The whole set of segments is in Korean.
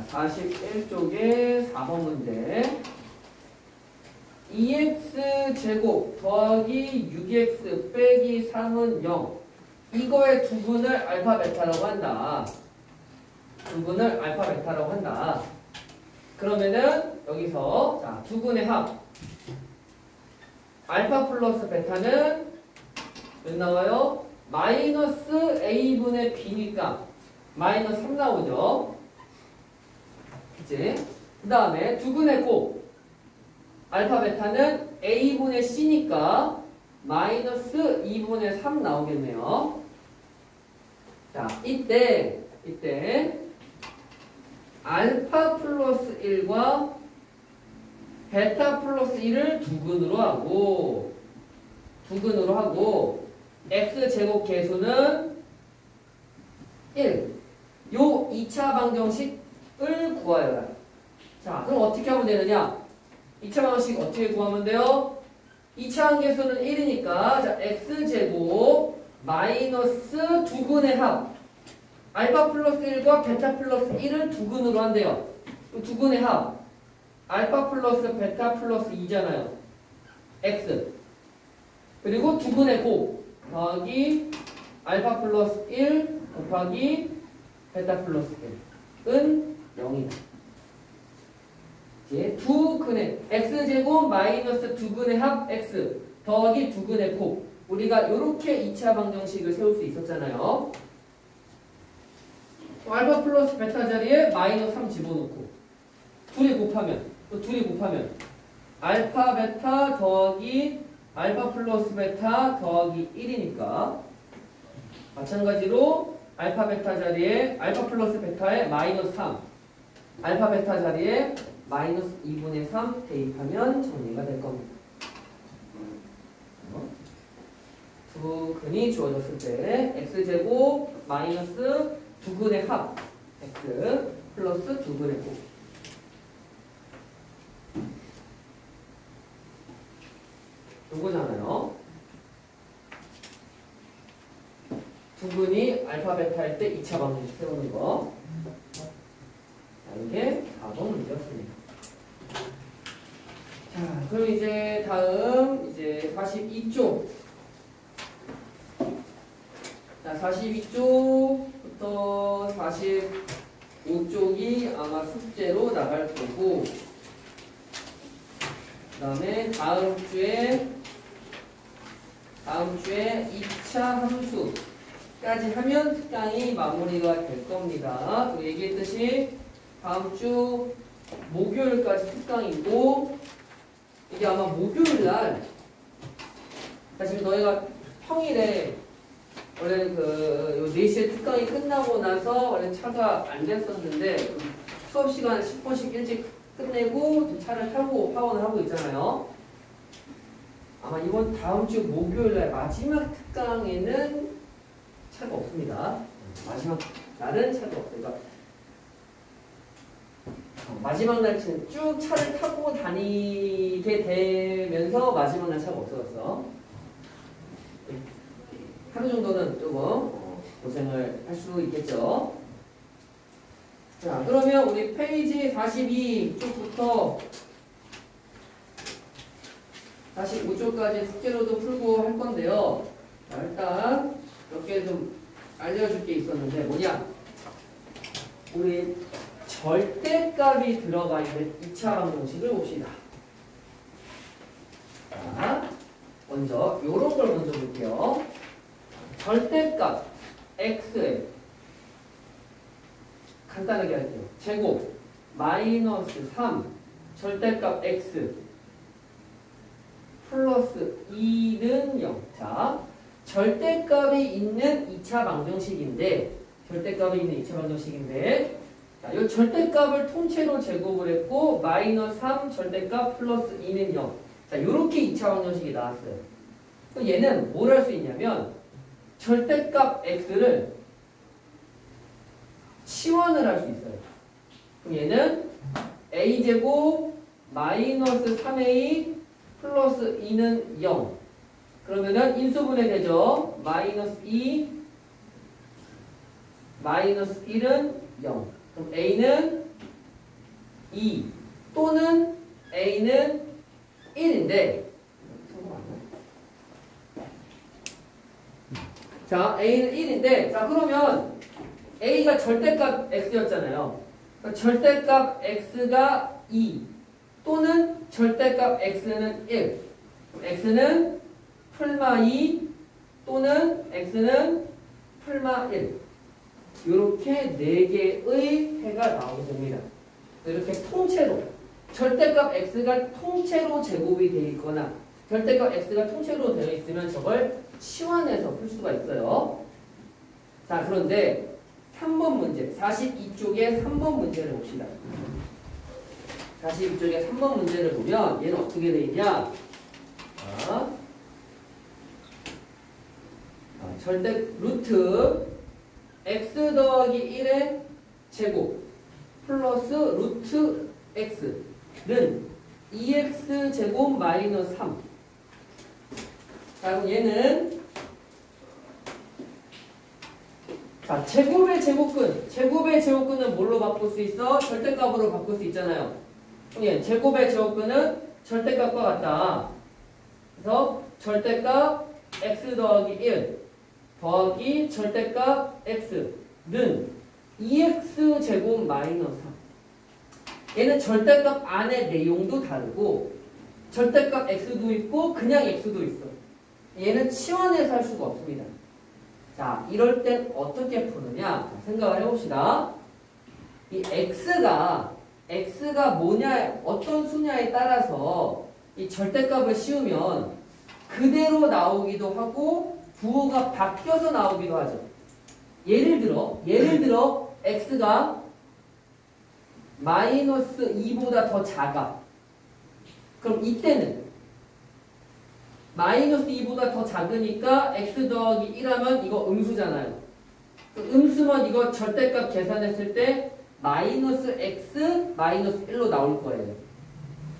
자, 41쪽에 4번 문제. 2x 제곱 더하기 6x 빼기 3은 0. 이거의 두분을 알파 베타라고 한다. 두분을 알파 베타라고 한다. 그러면은 여기서 자, 두분의 합 알파 플러스 베타는 몇 나와요? 마이너스 a분의 b니까 마이너스 3 나오죠. 그치? 그 다음에 두분의 곱 알파 베타는 a분의 c니까 마이너스 2분의 3 나오겠네요. 자, 이때 알파 플러스 1과 베타 플러스 1을 두근으로 하고 x제곱 계수는 1. 요 2차 방정식을 구하여라. 자, 그럼 어떻게 하면 되느냐? 2차 방정식 어떻게 구하면 돼요? 2차 항계수는 1이니까 자, x제곱 마이너스 두근의 합 알파 플러스 1과 베타 플러스 1을 두근으로 한대요. 두근의 합 알파 플러스 베타 플러스 2잖아요. x 그리고 두근의 곱 더하기 알파 플러스 1 곱하기 베타 플러스 1은 0이다. 이제 두근의 x제곱 마이너스 두근의 합 x 더하기 두근의 곱 우리가 이렇게 2차 방정식을 세울 수 있었잖아요. 알파 플러스 베타 자리에 마이너스 3 집어넣고 둘이 곱하면 알파 베타 더하기 알파 플러스 베타 더하기 1이니까 마찬가지로 알파 베타 자리에 알파 플러스 베타에 마이너스 3 알파 베타 자리에 마이너스 2분의 3 대입하면 정리가 될 겁니다. 두근이 주어졌을 때 x제곱 마이너스 두근의 합 x 플러스 두근의 곱 요거잖아요. 두근이 알파 베타일 때 2차 방정식 세우는 거. 자, 이게 4번 문제였습니다. 자, 그럼 이제 다음 이제 42쪽. 자, 42쪽부터 45쪽이 아마 숙제로 나갈 거고, 그 다음에 다음 주에 2차 함수까지 하면 특강이 마무리가 될 겁니다. 얘기했듯이 다음 주 목요일까지 특강이고, 이게 아마 목요일날, 지금 너희가 평일에 원래 요 4시에 특강이 끝나고 나서 원래 차가 안 됐었는데 수업 시간 10분씩 일찍 끝내고 차를 타고 파원을 하고 있잖아요. 아마 이번 다음 주 목요일날 마지막 특강에는 차가 없습니다. 마지막 날은 차가 없어요. 마지막 날 쭉 차를 타고 다니게 되면서 마지막 날 차가 없어졌어. 하루 정도는 조금 고생을 할 수 있겠죠. 자, 그러면 우리 페이지 42쪽부터 45쪽까지 숙제로도 풀고 할 건데요. 자, 일단 몇 개 좀 알려줄 게 있었는데 뭐냐? 우리 절대값이 들어가 있는 2차 방정식을 봅시다. 자, 먼저 요런 걸 먼저 볼게요. 절대값 x에 간단하게 할게요. 제곱 마이너스 3 절대값 x 플러스 2는 0. 자, 절대값이 있는 2차 방정식인데 자, 이 절대값을 통째로 제곱을 했고 마이너스 3 절대값 플러스 2는 0. 자, 이렇게 2차 방정식이 나왔어요. 그럼 얘는 뭘 할 수 있냐면 절대값 x를 치환을 할 수 있어요. 그럼 얘는 a제곱 마이너스 3a 플러스 2는 0. 그러면은 인수분해 되죠. 마이너스 2 마이너스 1은 0. 그럼 a는 2 또는 a는 1인데 자, a는 1인데 자 그러면 a가 절대값 x였잖아요. 그러니까 절대값 x가 2 또는 절대값 x는 1. x는 풀마 2 또는 x는 풀마 1. 이렇게 4개의 해가 나오게 됩니다. 이렇게 통째로 절대값 x가 통째로 제곱이 되어 있거나 절대값 x가 통째로 되어 있으면 저걸 치환해서 풀 수가 있어요. 자, 그런데 3번 문제, 42쪽에 3번 문제를 봅시다. 42쪽에 3번 문제를 보면 얘는 어떻게 되어 있냐? 절대 루트 x 더하기 1의 제곱 플러스 루트 x는 2x 제곱 마이너스 3. 자, 그럼 얘는 자, 제곱의 제곱근은 뭘로 바꿀 수 있어? 절대값으로 바꿀 수 있잖아요. 그럼 얘 제곱의 제곱근은 절대값과 같다. 그래서 절대값 x 더하기 1 더하기 절대값 x는 2x 제곱 마이너스 3. 얘는 절대값 안에 내용도 다르고 절대값 x도 있고 그냥 x도 있어. 얘는 치환해서 할 수가 없습니다. 자, 이럴 땐 어떻게 푸느냐 생각을 해봅시다. 이 x가 뭐냐, 어떤 수냐에 따라서 이 절대값을 씌우면 그대로 나오기도 하고 부호가 바뀌어서 나오기도 하죠. 예를 들어 x가 마이너스 2보다 더 작아. 그럼 이때는 마이너스 2보다 더 작으니까 x 더하기 1하면 이거 음수잖아요. 음수면 이거 절대값 계산했을 때 마이너스 x 마이너스 1로 나올 거예요.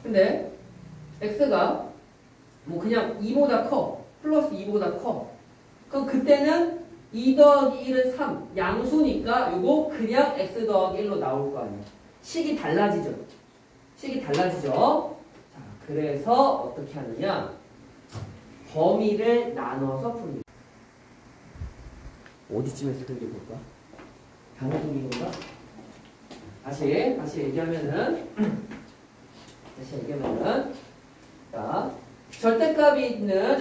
근데 x가 뭐 그냥 2보다 커. 플러스 2보다 커. 그럼 그때는 2 더하기 1은 3. 양수니까 이거 그냥 x 더하기 1로 나올 거 아니에요. 식이 달라지죠. 자, 그래서 어떻게 하느냐. 범위를 나눠서 풉니다. 어디쯤에서 들려볼까? 단어적인 건가? 다시 얘기하면은 자, 절대값이 있는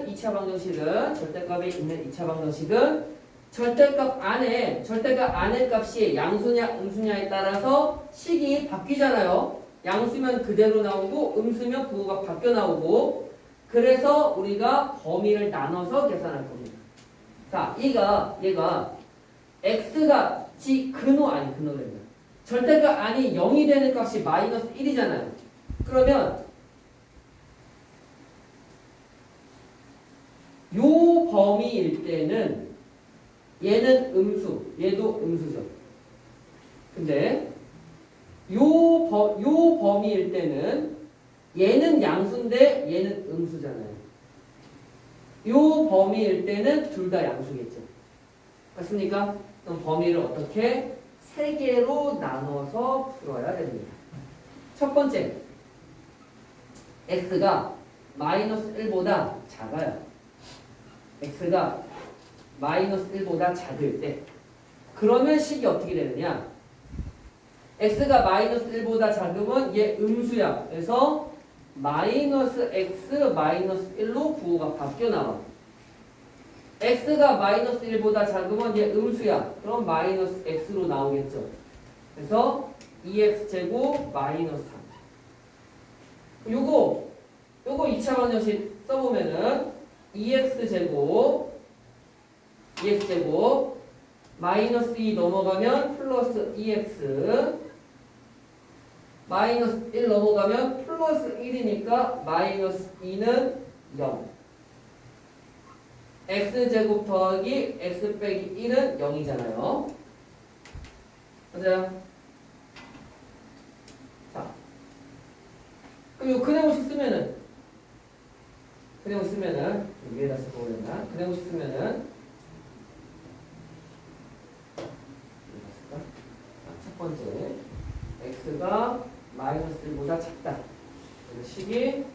2차 방정식은 절대값 안에 값이 양수냐 음수냐에 따라서 식이 바뀌잖아요. 양수면 그대로 나오고 음수면 부호가 바뀌어 나오고 그래서 우리가 범위를 나눠서 계산할 겁니다. 자, 얘가 x가 근호됩니다. 절대값 안이 0이 되는 값이 마이너스 1이잖아요. 그러면 요 범위일 때는 얘는 음수, 얘도 음수죠. 근데 요 범위일 때는 얘는 양수인데 얘는 음수잖아요. 요 범위일 때는 둘 다 양수겠죠. 맞습니까? 그럼 범위를 어떻게? 3개로 나눠서 풀어야 됩니다. 첫 번째, x가 마이너스 1보다 작아요. x가 마이너스 1보다 작을 때 그러면 식이 어떻게 되느냐? x가 마이너스 1보다 작으면 얘 음수야. 그래서 마이너스 x 마이너스 1로 부호가 바뀌어 나와. x가 마이너스 1보다 작으면 얘 음수야. 그럼 마이너스 x로 나오겠죠. 그래서 2x제곱 마이너스 3. 요거 2차 방정식 써보면은 2x제곱 마이너스 2 넘어가면 플러스 2x 마이너스 1 넘어가면 플러스 1이니까 마이너스 2는 0. x제곱 더하기 x 빼기 1은 0이잖아요. 맞아요? 자, 그럼 요 그네모식 쓰면은 위에다 써보려나? 그네모식 쓰면은 첫 번째 x x가 마이너스 1보다 작다. 그래서 식이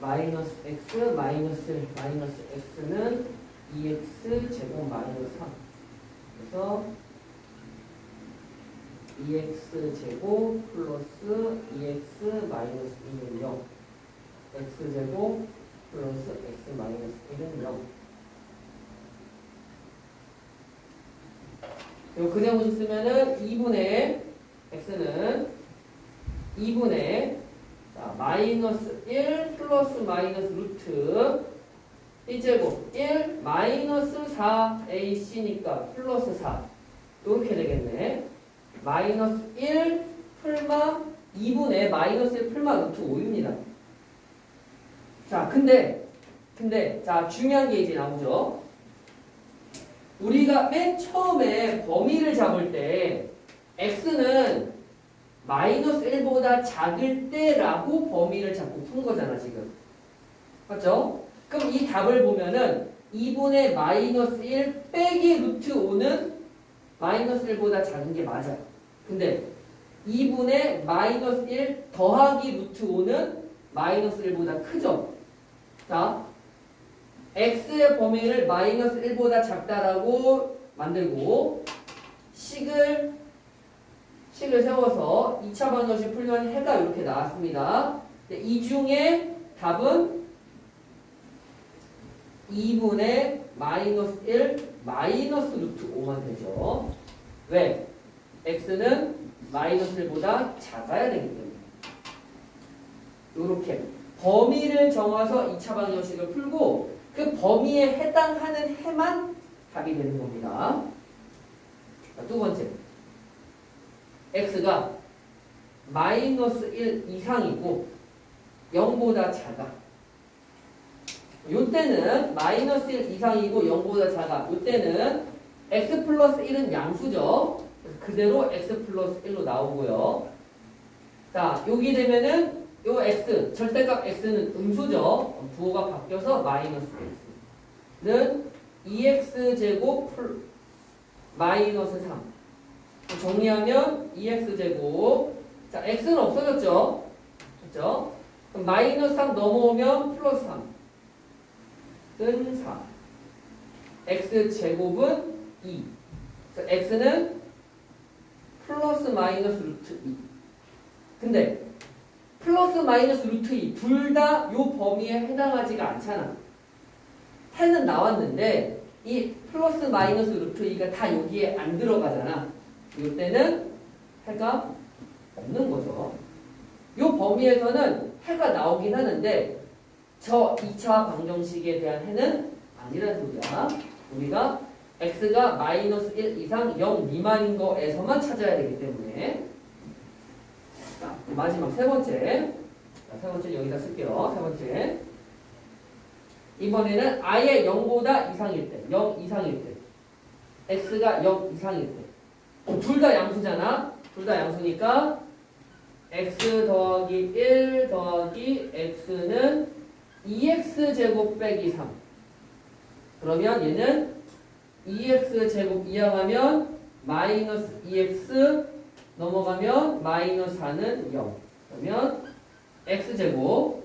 마이너스 x 마이너스 1 마이너스 x는 2x 제곱 마이너스 3. 그래서 2x 제곱 플러스 2x 마이너스 2는 0. x 제곱 플러스 x 마이너스 1은 0. 그리고 그대로 쓰면은 2분의 x는 2분의 마이너스 1 플러스 마이너스 루트 1제곱 1 마이너스 4ac니까 플러스 4 이렇게 되겠네. 마이너스 1 풀마 2분의 마이너스 1 풀마 루트 5입니다. 자 근데 자 중요한 게 이제 나오죠. 우리가 맨 처음에 범위를 잡을 때 x는 마이너스 1보다 작을 때라고 범위를 잡고 푼 거잖아 지금. 맞죠? 그럼 이 답을 보면은 2분의 마이너스 1 빼기 루트 5는 마이너스 1보다 작은 게 맞아요. 근데 2분의 마이너스 1 더하기 루트 5는 마이너스 1보다 크죠? 자, x의 범위를 마이너스 1보다 작다라고 만들고 식을 세워서 2차 방정식 풀면 해가 이렇게 나왔습니다. 이 중에 답은 2분의 마이너스 1 마이너스 루트 5만 되죠. 왜? x는 마이너스 1보다 작아야 되기 때문에. 이렇게 범위를 정해서 2차 방정식을 풀고 그 범위에 해당하는 해만 답이 되는 겁니다. 자, 두 번째. x가 마이너스 1 이상이고 0보다 작아. 요때는 마이너스 1 이상이고 0보다 작아. 요때는 x 플러스 1은 양수죠. 그대로 x 플러스 1로 나오고요. 자, 여기 되면은 요 x, 절대값 x는 음수죠. 부호가 바뀌어서 마이너스 x는 2x제곱 마이너스 3. 정리하면 2x제곱. 자, x는 없어졌죠. 그렇죠? 그럼 마이너스 3 넘어오면 플러스 3은 4. x제곱은 2. 그래서 x는 플러스 마이너스 루트 2. 근데 플러스 마이너스 루트 2 둘 다 요 범위에 해당하지가 않잖아. 해는 나왔는데 이 플러스 마이너스 루트 2가 다 여기에 안 들어가잖아. 이때는 해가 없는 거죠. 요 범위에서는 해가 나오긴 하는데 저 2차 방정식에 대한 해는 아니라는 소리야. 우리가 x가 마이너스 1 이상 0 미만인 거에서만 찾아야 되기 때문에. 자, 마지막 세 번째. 자, 세 번째 여기다 쓸게요. 세 번째. 이번에는 아예 0보다 이상일 때, 0 이상일 때, x가 0 이상일 때. 둘 다 양수잖아. 둘 다 양수니까 x 더하기 1 더하기 x는 2x제곱 빼기 3. 그러면 얘는 2x제곱 이항하면 마이너스 2x 넘어가면 마이너스 4는 0. 그러면 x제곱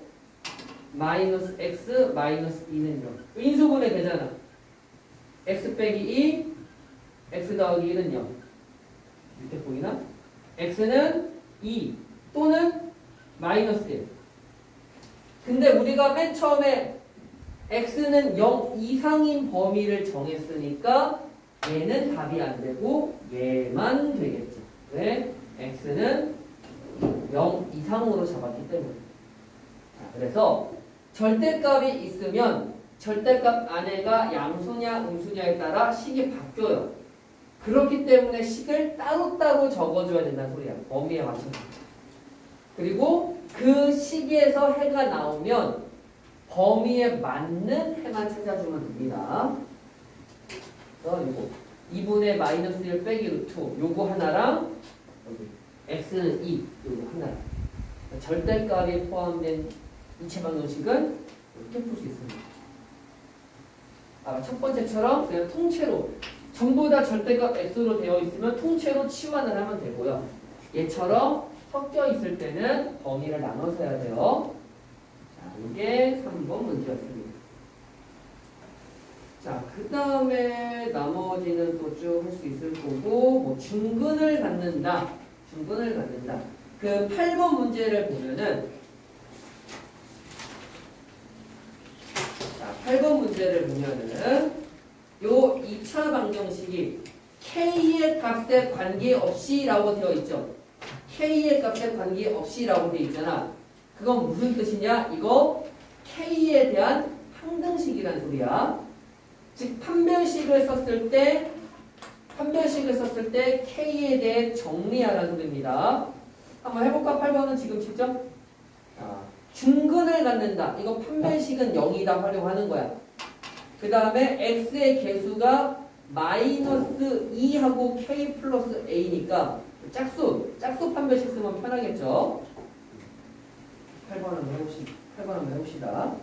마이너스 x 마이너스 2는 0. 인수분해 되잖아. x 빼기 2 x 더하기 1은 0. 밑에 보이나? x는 2 또는 마이너스 1. 근데 우리가 맨 처음에 x는 0 이상인 범위를 정했으니까 얘는 답이 안 되고 얘만 되겠죠. 왜? x는 0 이상으로 잡았기 때문에. 그래서 절대값이 있으면 절대값 안에가 양수냐 음수냐에 따라 식이 바뀌어요. 그렇기 때문에 식을 따로따로 적어줘야 된다는 소리야. 범위에 맞춰서. 그리고 그 식에서 해가 나오면 범위에 맞는 해만 찾아주면 됩니다. 그래서 요거 2분의 마이너스 1 빼기 루트 요거 하나랑 여기 x는 2 요거 하나랑 절대값이 포함된 이체 방정식은 이렇게 풀 수 있습니다. 첫 번째처럼 그냥 통째로 전부 다 절대값 x로 되어 있으면 통째로 치환을 하면 되고요. 얘처럼 섞여 있을 때는 범위를 나눠서 해야 돼요. 자, 이게 3번 문제였습니다. 자, 그 다음에 나머지는 또 쭉 할 수 있을 거고, 뭐 중근을 갖는다. 중근을 갖는다. 그 8번 문제를 보면은, 자, 8번 문제를 보면은, 요 2차 방정식이 K의 값에 관계없이 라고 되어 있죠. K의 값에 관계없이 라고 되어 있잖아. 그건 무슨 뜻이냐? 이거 K에 대한 항등식이란 소리야. 즉 판별식을 썼을 때 K에 대해 정리하라는 소리입니다. 한번 해볼까? 8번은 지금 직접 중근을 갖는다. 이거 판별식은 0이다 활용하는 거야. 그 다음에 X의 개수가 마이너스 2하고 K 플러스 A니까 짝수 판별식 쓰면 편하겠죠. 8번 한번 해봅시다.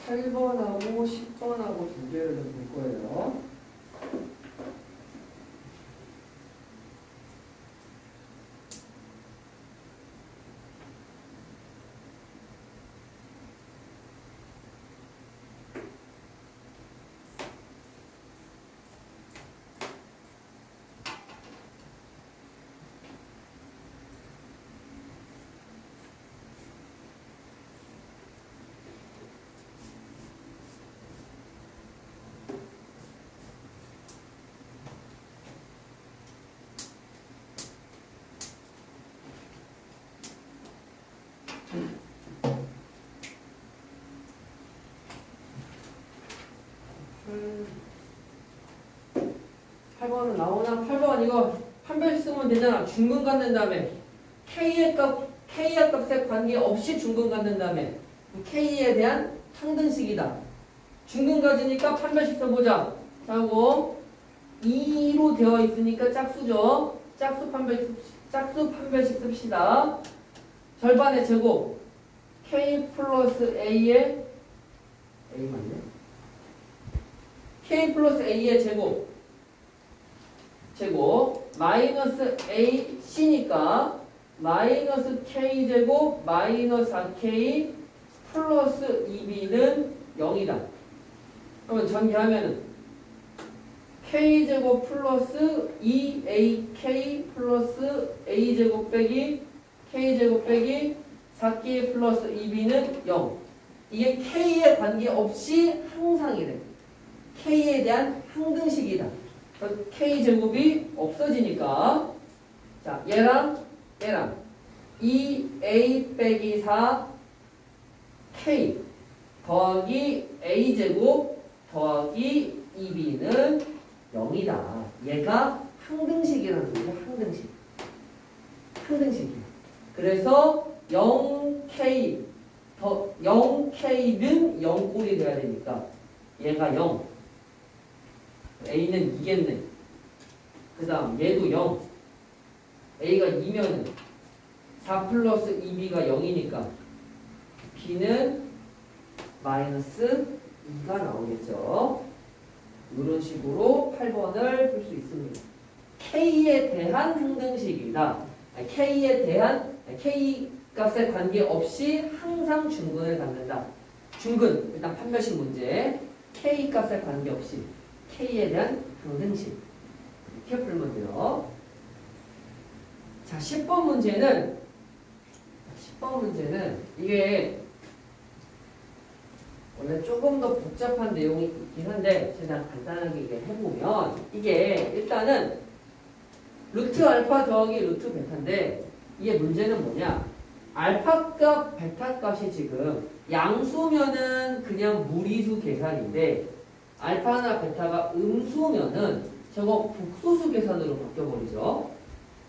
네, 8번하고 10번하고 두 개를 볼 거예요. (8번은) 나오나? 8번 이거 판별식 쓰면 되잖아. 중근 갖는 다음에 K의 값에 관계없이 중근 갖는 다음에 K에 대한 항등식이다. 중근 가지니까 판별식 써보자. 하고 2로 되어 있으니까 짝수죠. 짝수 판별식 씁시다. 절반의 제곱 k 플러스 a의 a 맞네? k 플러스 a의 제곱 마이너스 a c니까 마이너스 k 제곱 마이너스 4k 플러스 2b는 0이다. 그러면 전개하면은 k제곱 플러스 2ak 플러스 a제곱 빼기 k제곱 빼기 4k 플러스 2b는 0. 이게 k에 관계없이 항상이래. k에 대한 항등식이다. k제곱이 없어지니까 자 얘랑 2a 빼기 4k 더하기 a제곱 더하기 2b는 0이다. 얘가 항등식이라는 거죠. 항등식이야. 그래서 0k 더 0k는 0꼴이 돼야 되니까 얘가 0 a는 2겠네. 그 다음 얘도 0 a가 2면은 4 플러스 2b가 0이니까 b는 마이너스 2가 나오겠죠. 이런 식으로 8번을 풀 수 있습니다. k에 대한 항등식이다. k 값에 관계없이 항상 중근을 갖는다. 중근, 일단 판별식 문제. k 값에 관계없이 k에 대한 항등식. 이렇게 풀면 돼요. 자, 10번 문제는 이게 원래 조금 더 복잡한 내용이 있긴 한데 최대한 간단하게 해보면 이게 일단은 루트 알파 더하기 루트 베타인데 이게 문제는 뭐냐? 알파 값, 베타 값이 지금 양수면은 그냥 무리수 계산인데 알파나 베타가 음수면은 저거 복소수 계산으로 바뀌어버리죠.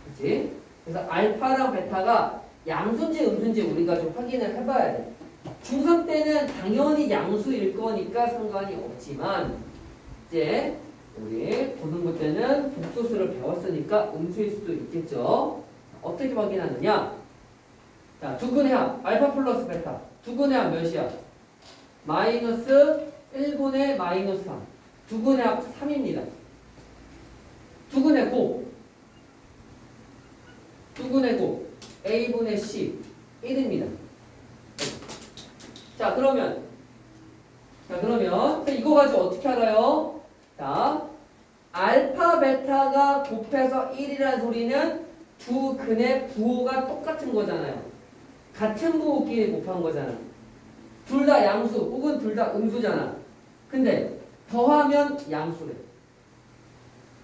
그치? 그래서 알파랑 베타가 양수인지 음수인지 우리가 좀 확인을 해봐야 돼. 중3 때는 당연히 양수일 거니까 상관이 없지만 이제 우리 고등부 때는 복소수를 배웠으니까 음수일 수도 있겠죠. 어떻게 확인하느냐? 자, 두근의 합 알파 플러스 베타 두근의 합 몇이야? 마이너스 1분의 마이너스 3 두근의 합 3입니다. 두근의 곱 a분의 c 1입니다. 자 그러면 이거 가지고 어떻게 알아요? 자 알파 베타가 곱해서 1이라는 소리는 두 근의 부호가 똑같은 거잖아요. 같은 부호끼리 곱한 거잖아. 둘 다 양수 혹은 둘 다 음수잖아. 근데 더하면 양수래.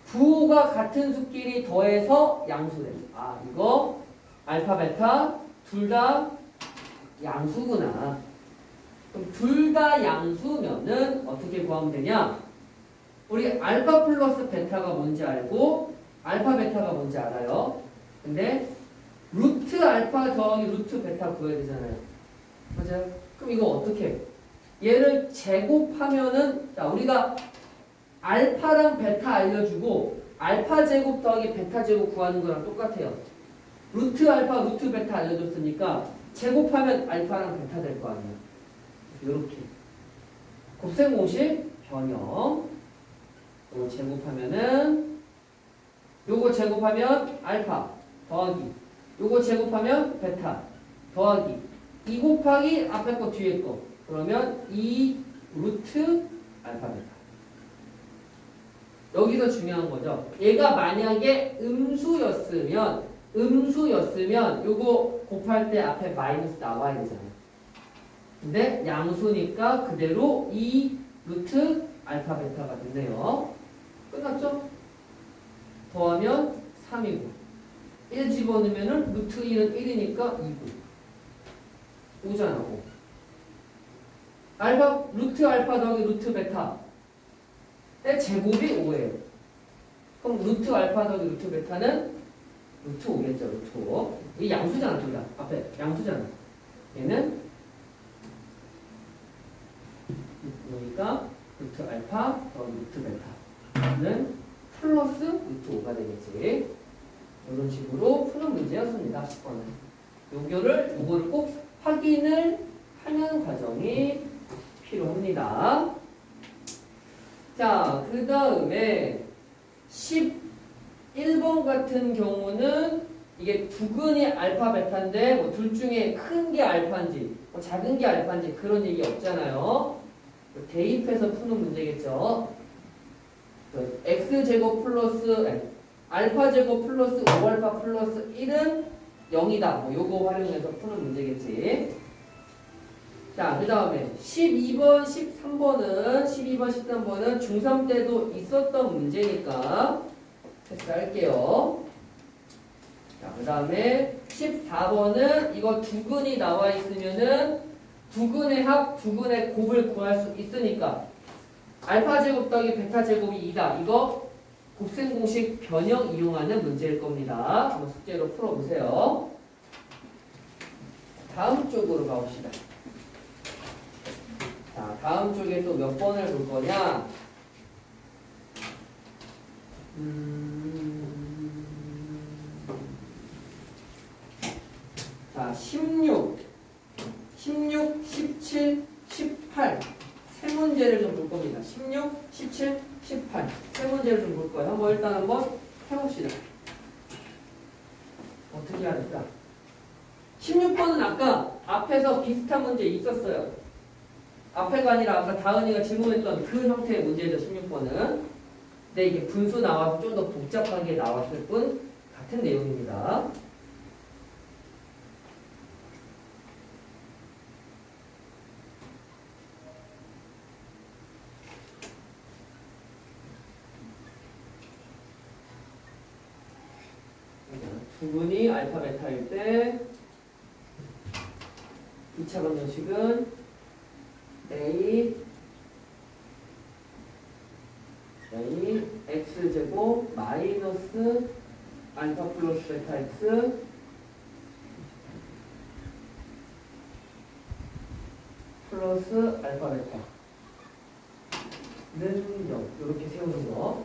부호가 같은 수끼리 더해서 양수래. 아 이거 알파 베타 둘 다 양수구나. 그럼 둘 다 양수면은 어떻게 구하면 되냐? 우리 알파 플러스 베타가 뭔지 알고 알파 베타가 뭔지 알아요. 근데 루트 알파 더하기 루트 베타 구해야 되잖아요. 맞아요? 그럼 이거 어떻게 해? 얘를 제곱하면은 자 우리가 알파랑 베타 알려주고 알파 제곱 더하기 베타 제곱 구하는 거랑 똑같아요. 루트 알파 루트 베타 알려줬으니까 제곱하면 알파랑 베타 될 거 아니에요. 이렇게 곱셈 공식 변형 요거 제곱하면은 요거 제곱하면 알파 더하기 요거 제곱하면 베타 더하기 2 곱하기 앞에 거 뒤에 거 그러면 2 루트 알파 베타. 여기서 중요한 거죠. 얘가 만약에 음수였으면 요거 곱할 때 앞에 마이너스 나와야 되잖아요. 근데 양수니까 그대로 2 루트 알파 베타가 됐네요. 끝났죠? 더하면 3이고 1 집어넣으면 루트 1은 1이니까 2고 5잖아. 5. 알파 루트 알파 더하기 루트 베타 의 제곱이 5예요. 그럼 루트 알파 더하기 루트 베타는 루트 5겠죠. 루트 5. 이 양수잖아. 둘 다. 앞에 양수잖아. 얘는 그러니까 루트 알파 더하기 루트 베타는 플러스 루트 5가 되겠지. 이런 식으로 푸는 문제였습니다. 10번은. 요거를 꼭 확인을 하는 과정이 필요합니다. 자, 그 다음에 11번 같은 경우는 이게 두근이 알파, 베타인데 뭐 둘 중에 큰 게 알파인지 뭐 작은 게 알파인지 그런 얘기 없잖아요. 대입해서 푸는 문제겠죠. x제곱 플러스 알파제곱 플러스 5알파 플러스 1은 0이다. 뭐 요거 활용해서 푸는 문제겠지. 자, 그 다음에 12번, 13번은 12번, 13번은 중3 때도 있었던 문제니까 패스할게요. 자, 그 다음에 14번은 이거 두근이 나와 있으면은 두근의 합, 두근의 곱을 구할 수 있으니까 알파 제곱 더하기 베타 제곱이 2다. 이거 곱셈 공식 변형 이용하는 문제일 겁니다. 한번 숙제로 풀어보세요. 다음 쪽으로 가봅시다. 자, 다음 쪽에 또 몇 번을 볼 거냐? 자, 16, 17, 18 세 문제를 좀 볼 겁니다. 16, 17, 18 세 문제를 좀 볼 거예요. 일단 한번 해봅시다. 어떻게 해야 될까? 16번은 아까 앞에서 비슷한 문제 있었어요. 앞에가 아니라 아까 다은이가 질문했던 그 형태의 문제죠. 16번은. 근데 이게 분수 나와서 좀 더 복잡하게 나왔을 뿐 같은 내용입니다. 두분이 알파 베타일 때 2차 방정식은 A x제곱 마이너스 알파 플러스 베타 x 플러스 알파 베타는 0 이렇게 세우는 거.16,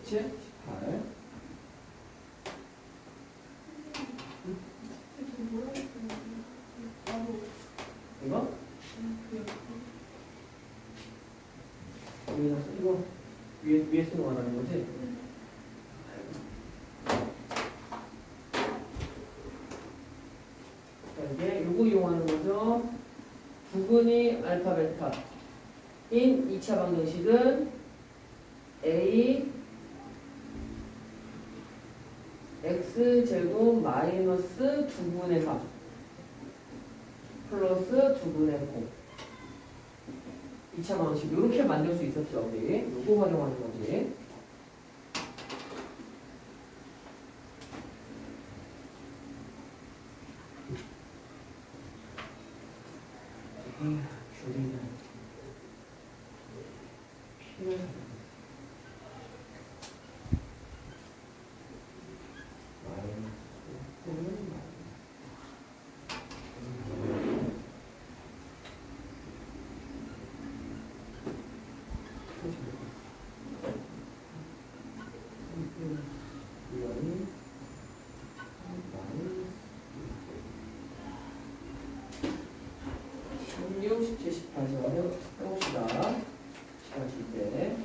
17, 18 이거? 이거 위에 쓰는 거 말하는 거지? 자, 이게 요거 이용하는 거죠. 두근이 알파 베타인 2차 방정식은 A x제곱 마이너스 2분의 3 플러스 2분의 9 2차 방식 이렇게 만들 수 있었죠. 우리 요거 활용하는 거지. 줄이는 필요 16, 17, 18 해봅시다. 시간 줄 때.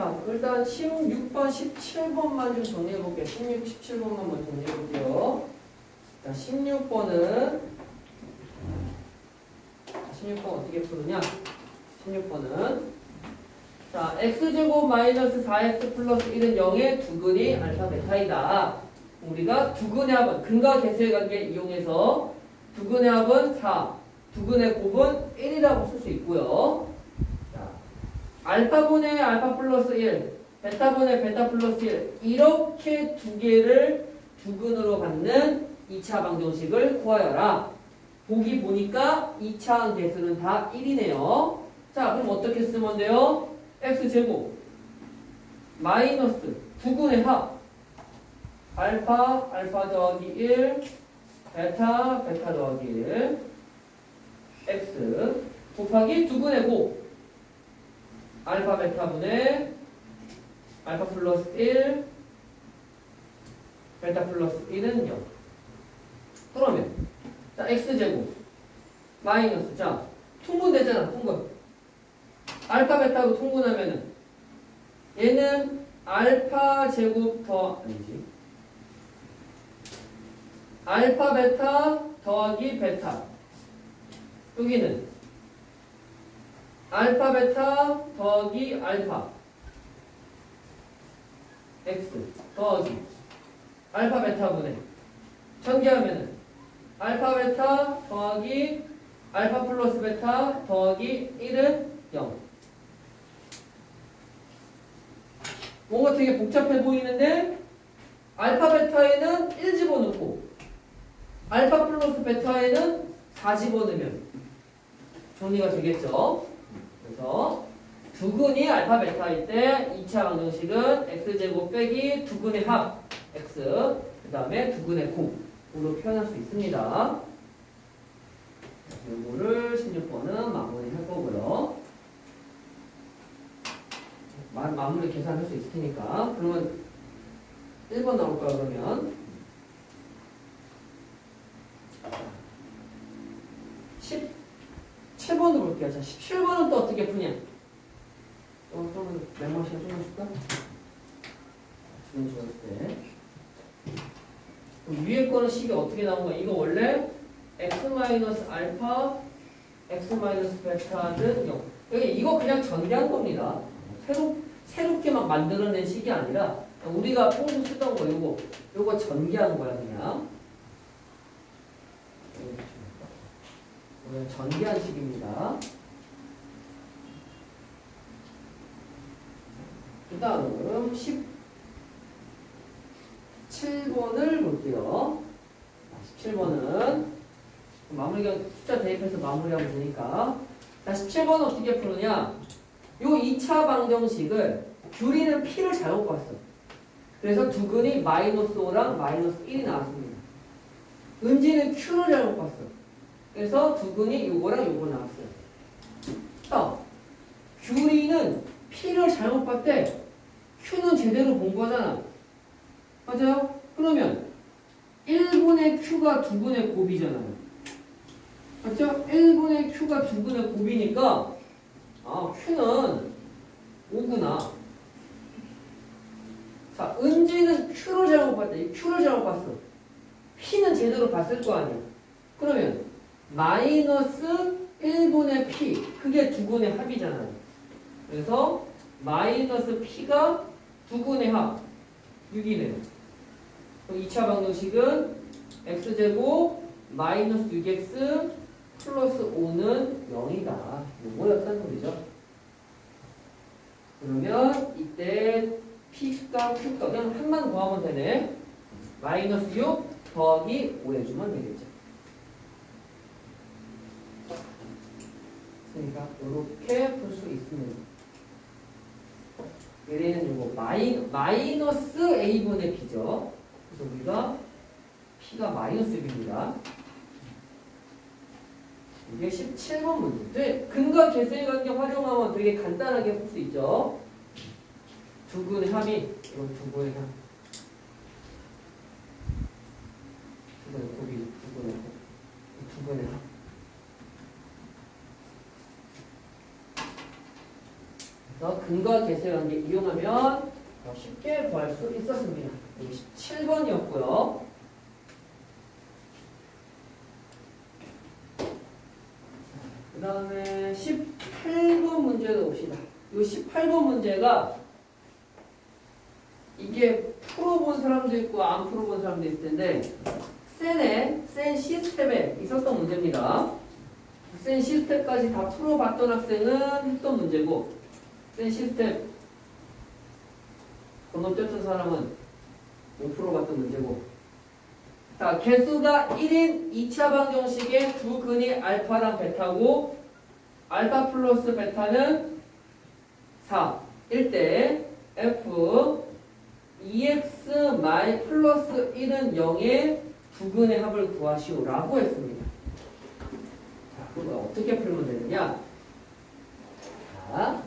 자, 일단 16번, 17번만 좀 정리해볼게요. 16, 17번만 먼저 정리해볼게요. 자, 16번은 16번 어떻게 푸느냐? 16번은 자, x제곱 마이너스 4x 플러스 1은 0의 두근이 알파 베타이다. 우리가 두근의 합은 근과 계수의 관계 이용해서 두근의 합은 4, 두근의 곱은 1이라고 쓸 수 있고요. 알파분의 알파 플러스 1, 베타분의 베타 플러스 1 이렇게 두 개를 두근으로 받는 2차 방정식을 구하여라. 보기 보니까 2차 계수는 다 1이네요. 자, 그럼 어떻게 쓰면 돼요? x제곱 마이너스 두근의 합 알파, 알파 더하기 1 베타, 베타 더하기 1 x 곱하기 두근의 곱 알파 베타분의 알파 플러스 1 베타 플러스 1은 0. 그러면 자 x제곱 마이너스 자 통분되잖아. 통분 알파 베타로 통분하면은 얘는 알파 제곱 더 아니지 알파 베타 더하기 베타 여기는 알파 베타 더하기 알파 x 더하기 알파 베타분의 전개하면은 알파 베타 더하기 알파 플러스 베타 더하기 1은 0. 뭔가 되게 복잡해 보이는데 알파 베타에는 1 집어넣고 알파 플러스 베타에는 4 집어넣으면 정리가 되겠죠. 그래서 두근이 알파 베타일 때 2차 방정식은 x제곱 빼기 두근의 합 x 그 다음에 두근의 곱으로 표현할 수 있습니다. 요거를 16번은 마무리할 거고요. 마무리 계산할 수 있을 테니까. 그러면 1번 나올까요, 그러면? 17번도 볼게요. 자, 17번은 또 어떻게 푸냐? 그러면 메모 시간 좀 해줄까? 지금 주었을 때. 그럼 위에 거는 식이 어떻게 나온 거야? 이거 원래 x-알파, x-베타는 0. 여기 이거 그냥 전개한 겁니다. 새롭게 막 만들어낸 식이 아니라 우리가 평소 쓰던 거 요거 전개한 거야 그냥. 전개한 식입니다. 그 다음 17번을 볼게요. 17번은 마무리가 숫자 대입해서 마무리하면 되니까. 자, 17번은 어떻게 푸느냐? 요 2차 방정식을 규리는 P를 잘못 봤어. 그래서 두근이 -5랑 -1이 나왔습니다. 은지는 Q를 잘못 봤어. 그래서 두근이 요거랑 요거 나왔어요. 자, 규리는 P를 잘못 봤대. Q는 제대로 본 거잖아. 맞아요? 그러면 1분의 Q가 2분의 곱이잖아요. 맞죠? 1분의 Q가 2분의 곱이니까 Q는 5구나. 자, 은지는 Q를 잘못 봤대. Q를 잘못 봤어. P는 제대로 봤을 거 아니야. 그러면 -1분의 P 그게 2분의 합이잖아요. 그래서 -P가 2분의 합 6이네요. 그럼 2차 방정식은 x제곱 -6x 플러스 5는 0이다. 요거였다는 소리죠. 그러면 이때 P가 Q가 그냥 한만 더하면 되네. -6 더하기 5 해주면 되겠죠. 그러니까 이렇게 풀 수 있습니다. 얘는 이거 마이너스 A분의 B죠. 그래서 우리가 P가 -6입니다. 이게 17번 문제. 근과 계수의 관계 활용하면 되게 간단하게 풀 수 있죠. 두근의 합이 이건 두근의 합. 두근의 곱이 두근의 곱. 두근의 합. 그래서 근과 계수의 관계 이용하면 더 쉽게 구할 수 있었습니다. 여기 17번이었고요. 그 다음에 18번 문제도 봅시다. 이 18번 문제가 이게 풀어본 사람도 있고 안 풀어본 사람도 있을 텐데 센 시스템에 있었던 문제입니다. 센 시스템까지 다 풀어봤던 학생은 했던 문제고 센 시스템 번호 떴던 사람은 못 풀어봤던 문제고. 자, 개수가 1인 2차 방정식의 두 근이 알파랑 베타고 알파 플러스 베타는 4일 때 f 2x 마이 플러스 1은 0의 두 근의 합을 구하시오라고 했습니다. 자, 그걸 어떻게 풀면 되느냐? 자,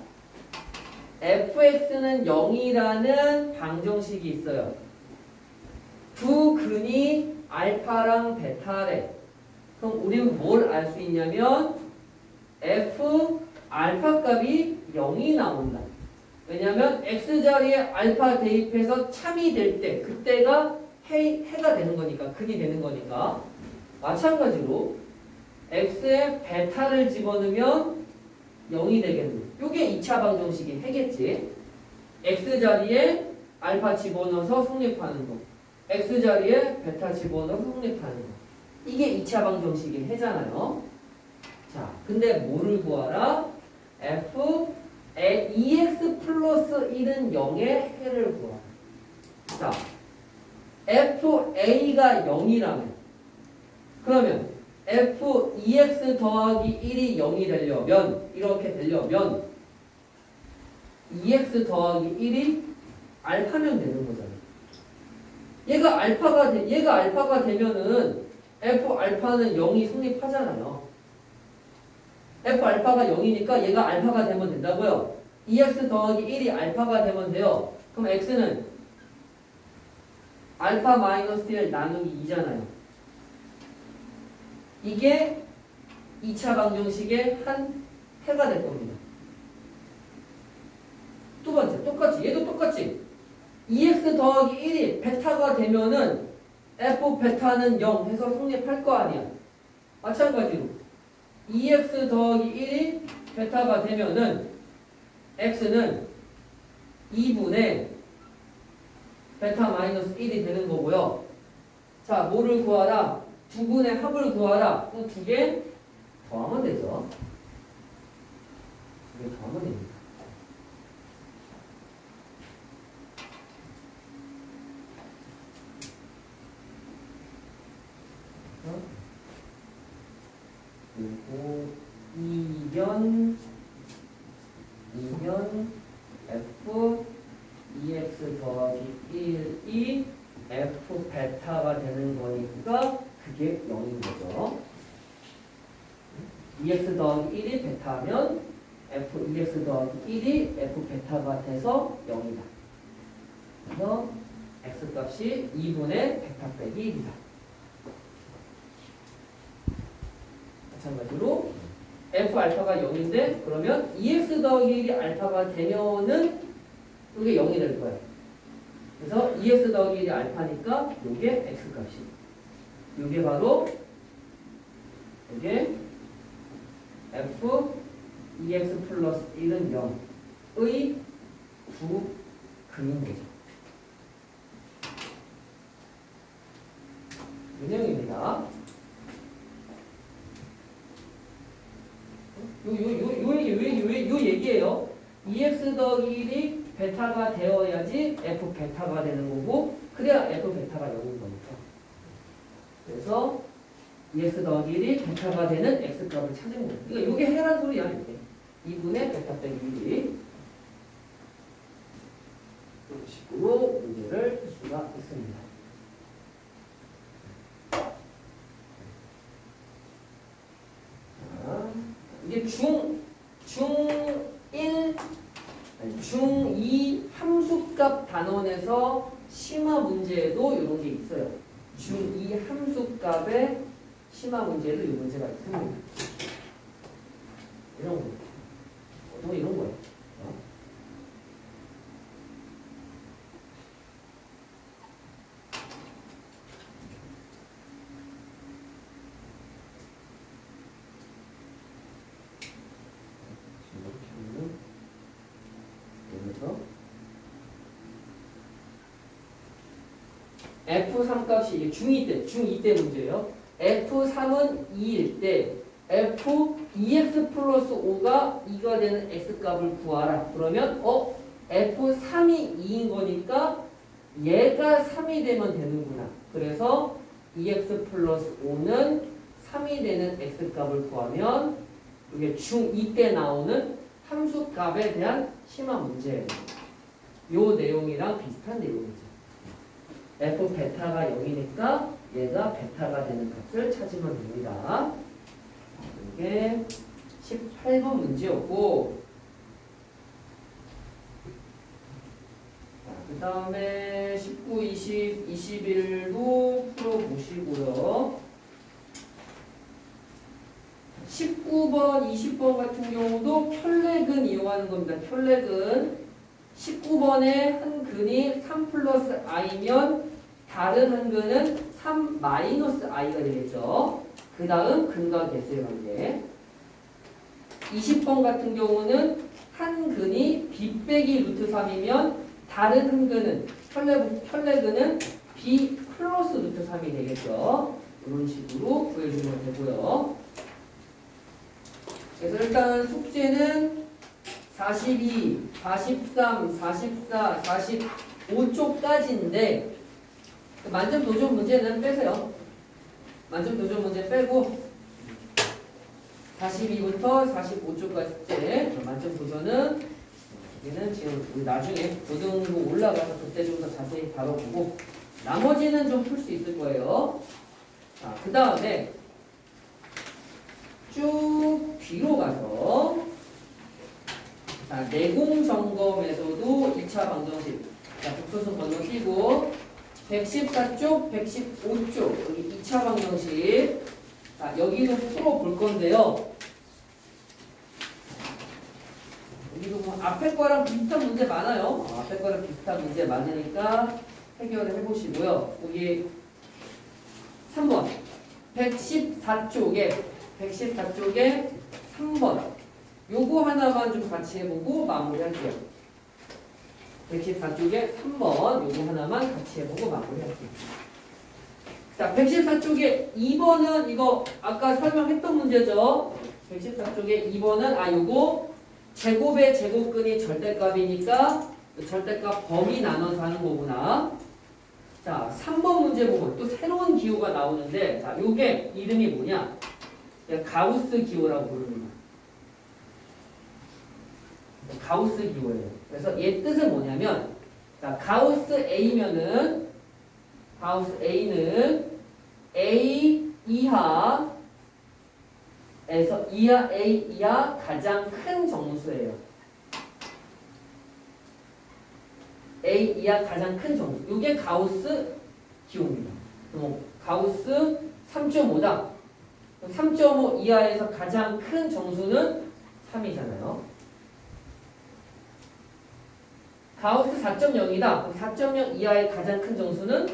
fx는 0이라는 방정식이 있어요. 두 근이 알파랑 베타래. 그럼 우리는 뭘 알 수 있냐면 f 알파 값이 0이 나온다. 왜냐하면 x자리에 알파 대입해서 참이 될 때 그때가 해가 되는 거니까 근이 되는 거니까 마찬가지로 x에 베타를 집어넣으면 0이 되겠네. 이게 2차 방정식이 해겠지. x자리에 알파 집어넣어서 성립하는 거. x자리에 베타 집어넣어서 성립하는 거. 이게 2차 방정식이 해잖아요. 자, 근데 뭐를 구하라? f 2x 플러스 1은 0의 해를 구하라. 자, fa가 0이라면 그러면 f 2x 더하기 1이 0이 되려면 이렇게 되려면 2x 더하기 1이 알파면 되는 거잖아요. 얘가 알파가 되면은 f 알파는 0이 성립하잖아요. f 알파가 0이니까 얘가 알파가 되면 된다고요. 2x 더하기 1이 알파가 되면 돼요. 그럼 x는 알파 마이너스 1 나누기 2잖아요. 이게 2차 방정식의 한 해가 될 겁니다. 두 번째, 똑같이. 얘도 똑같이. 2x 더하기 1이 베타가 되면은 f 베타는 0 해서 성립할 거 아니야. 마찬가지로 2x 더하기 1이 베타가 되면은 x는 2분의 베타 마이너스 1이 되는 거고요. 자, 뭐를 구하라? 두 분의 합을 구하라. 그럼 두 개 더하면 되죠. 두 개 더하면 됩니다. 그리고 2변 f 2x 더하기 1이 f 베타가 되는 거니까 그게 0인 거죠. 2x 더하기 1이 베타면 f 2x 더하기 1이 f 베타가 돼서 0이다. 그래서 x 값이 2분의 베타 빼기 1이다. 마찬가지로 f 알파가 0인데 그러면 2x 더하기 1이 알파가 되면은 이게 0이 될 거예요. 그래서 2x 더하기 1이 알파니까 이게 x 값이. 이게 바로 이게 f 2x 플러스 1은 0의 부근인 거죠. 이 내용입니다. 요 얘기예요. 2x 더하기 1이 베타가 되어야지 f 베타가 되는 거고 그래야 f 베타가 0인 거니까. 그래서 2x 더하기 1이 베타가 되는 x 값을 찾은 거예요. 그러니까 이게 해란 소리야. 이게 2분의 베타 빼기 1이 이런 식으로 문제를 풀 수가 있습니다. 이게 중2 함수값 단원에서 심화 문제에도 이런 게 있어요. 중2 함수값의 심화 문제에도 이 문제가 있습니다. 이런 거. 또 이런 거예요. F3 값이 중2 때 문제예요. F3은 2일 때 F2x 플러스 5가 2가 되는 x값을 구하라. 그러면 F3이 2인 거니까 얘가 3이 되면 되는구나. 그래서 2x 플러스 5는 3이 되는 x값을 구하면 이게 중2 때 나오는 함수값에 대한 심화 문제예요. 요 내용이랑 비슷한 내용이죠. f 베타가 0이니까 얘가 베타가 되는 값을 찾으면 됩니다. 이게 18번 문제였고, 그 다음에 19, 20, 21도 풀어보시고요. 19번, 20번 같은 경우도 편렉은 이용하는 겁니다. 편렉은 19번에 한 근이 3 플러스 i면 다른 한 근은 3 마이너스 i가 되겠죠. 그 다음 근과 개수의 관계. 20번 같은 경우는 한 근이 b 빼기 루트 3이면 다른 한 근은 편레근은 b 플러스 루트 3이 되겠죠. 이런 식으로 구해주면 되고요. 그래서 일단 숙제는 42, 43, 44, 45쪽까지인데 만점 도전 문제는 빼세요. 만점 도전 문제 빼고 42부터 45쪽까지 숙제. 만점 도전은 얘는 지금 우리 나중에 고등부 올라가서 그때 좀 더 자세히 다뤄보고 나머지는 좀 풀 수 있을 거예요. 자, 그 다음에 쭉 뒤로 가서 자, 내공 점검에서도 2차 방정식. 자, 북소선 건너 띄고 114쪽, 115쪽 여기 2차 방정식. 자, 여기도 풀어볼 건데요. 여기도 뭐 앞에 거랑 비슷한 문제 많아요. 앞에 거랑 비슷한 문제 많으니까 해결을 해보시고요. 여기 3번 114쪽에 3번 요거 하나만 좀 같이 해보고 마무리할게요. 114쪽에 3번 요거 하나만 같이 해보고 마무리할게요. 자, 114쪽에 2번은 이거 아까 설명했던 문제죠. 114쪽에 2번은 요거 제곱의 제곱근이 절대값이니까 절대값 범위 나눠서 하는 거구나. 자, 3번 문제 보면 또 새로운 기호가 나오는데, 자, 요게 이름이 뭐냐? 가우스 기호라고 부릅니다. 가우스 기호예요. 그래서 얘 뜻은 뭐냐면, 자, 가우스 A면은, 가우스 A는 A 이하에서 A 이하 가장 큰 정수예요. A 이하 가장 큰 정수. 이게 가우스 기호입니다. 가우스 3.5다. 3.5 이하에서 가장 큰 정수는 3이잖아요. 가우스 4.0이다. 4.0 이하의 가장 큰 정수는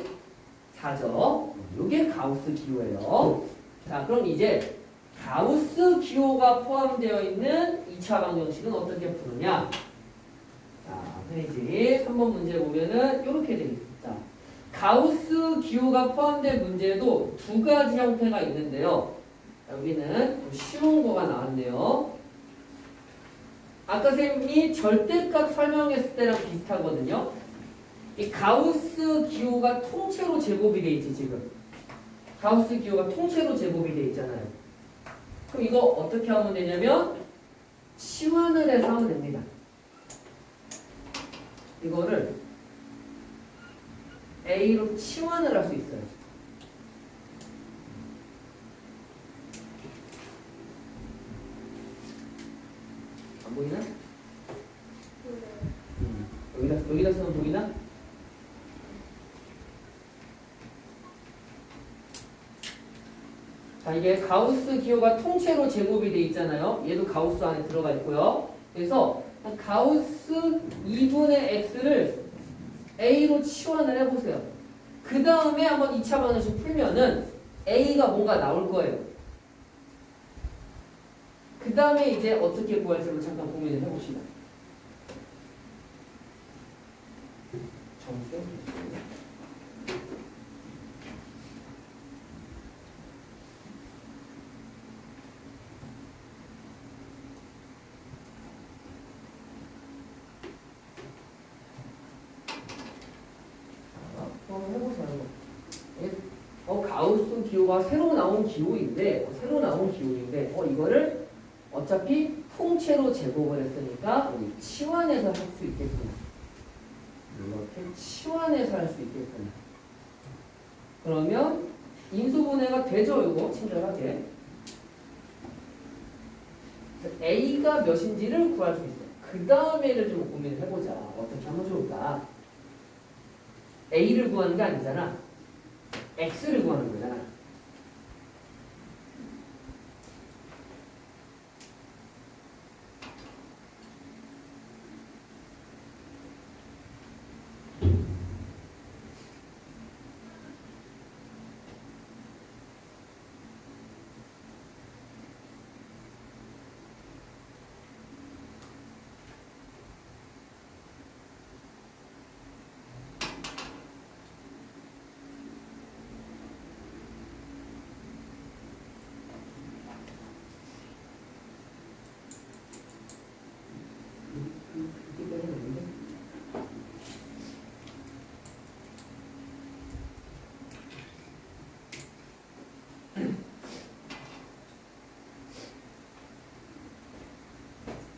4죠. 이게 가우스 기호예요. 자, 그럼 이제 가우스 기호가 포함되어 있는 2차 방정식은 어떻게 푸느냐? 자, 페이지 3번 문제 보면은 이렇게 되어 있습니다. 가우스 기호가 포함된 문제도 두 가지 형태가 있는데요. 여기는 좀 쉬운 거가 나왔네요. 아까 쌤이 절대값 설명했을 때랑 비슷하거든요. 이 가우스 기호가 통째로 제곱이 돼 있지, 지금. 가우스 기호가 통째로 제곱이 돼 있잖아요. 그럼 이거 어떻게 하면 되냐면 치환을 해서 하면 됩니다. 이거를 A로 치환을 할 수 있어요. 안 보이나? 여기다 쓰면 보이나? 자, 이게 가우스 기호가 통째로 제곱이 돼 있잖아요. 얘도 가우스 안에 들어가 있고요. 그래서 가우스 2분의 x를 a로 치환을 해보세요. 그 다음에 한번 2차 방정식 풀면은 a가 뭔가 나올 거예요. 그 다음에 이제 어떻게 구할지 잠깐 고민을 해봅시다. 정수? 한번 해보세요. 가우스 기호가 새로 나온 기호인데, 이거를 어차피 통째로 제곱을 했으니까 우리 치환해서 할 수 있겠구나. 이렇게 치환해서 할 수 있겠구나. 그러면 인수분해가 되죠, 이거 친절하게. A가 몇인지를 구할 수 있어요. 그 다음에를 좀 고민을 해보자. 어떻게 하면 좋을까? A를 구하는 게 아니잖아. X를 구하는 거잖아.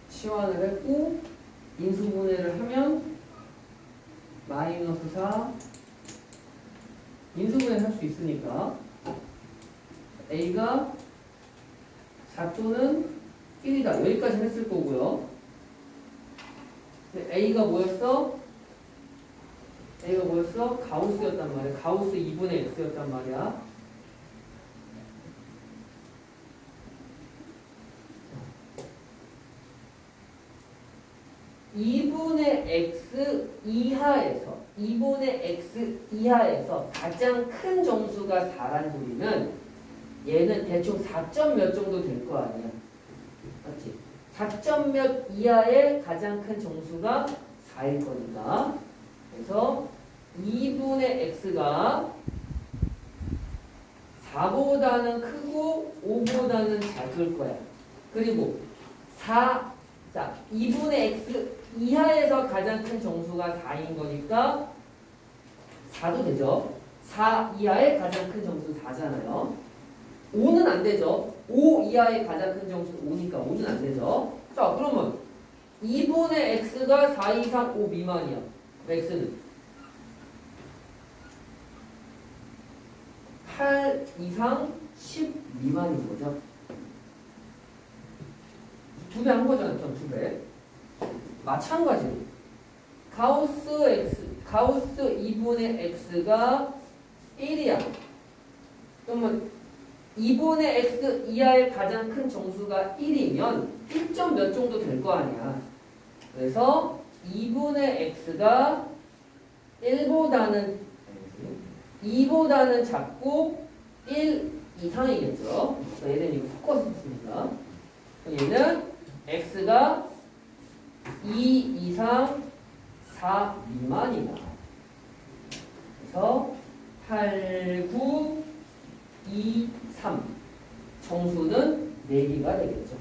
치환을 했고 인수분해를 하면 마이너스 4 인수분해를 할 수 있으니까 A가 4조는 1이다. 여기까지 했을 거고요. A가 뭐였어? 가우스였단 말이야. 가우스 2분의 x였단 말이야. 2분의 x 이하에서 가장 큰 정수가 4란 소리는 얘는 대충 4점 몇 정도 될 거 아니야. 맞지? 4점 몇 이하의 가장 큰 정수가 4일 거니까. 그래서 2분의 x가 4보다는 크고 5보다는 작을 거야. 그리고 2분의 x 이하에서 가장 큰 정수가 4인 거니까 4도 되죠. 4 이하의 가장 큰 정수 4잖아요. 5는 안 되죠. 5 이하의 가장 큰 정수 5니까 5는 안 되죠. 자, 그러면 2분의 x가 4 이상 5 미만이야. x는 8 이상 10 미만인 거죠. 2배 한 거잖아요. 2배. 마찬가지로 가우스 2분의 x가 1이야. 그러면 2분의 x 이하의 가장 큰 정수가 1이면 1점 몇 정도 될 거 아니야. 그래서 2분의 x가 2보다는 작고 1 이상이겠죠. 얘는 이거 섞어서 썼습니다. 얘는 x가 2 이상 4 미만이다. 그래서 8, 9, 2, 3 정수는 4개가 되겠죠.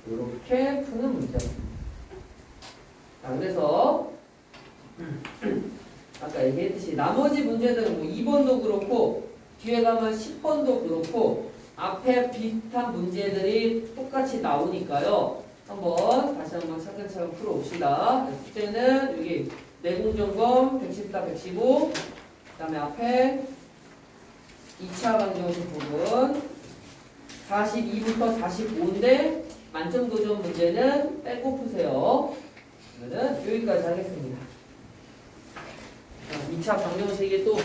이렇게 푸는 문제입니다. 자, 그래서 아까 얘기했듯이 나머지 문제들은 뭐 2번도 그렇고 뒤에 가면 10번도 그렇고 앞에 비슷한 문제들이 똑같이 나오니까요. 다시 한번 차근차근 풀어봅시다. 숙제는 여기 내공점검 114, 115 그 다음에 앞에 2차 방정식 부분 42부터 45인데 만점 도전 문제는 빼고 푸세요. 오늘은 여기까지 하겠습니다. 2차 방정식이 또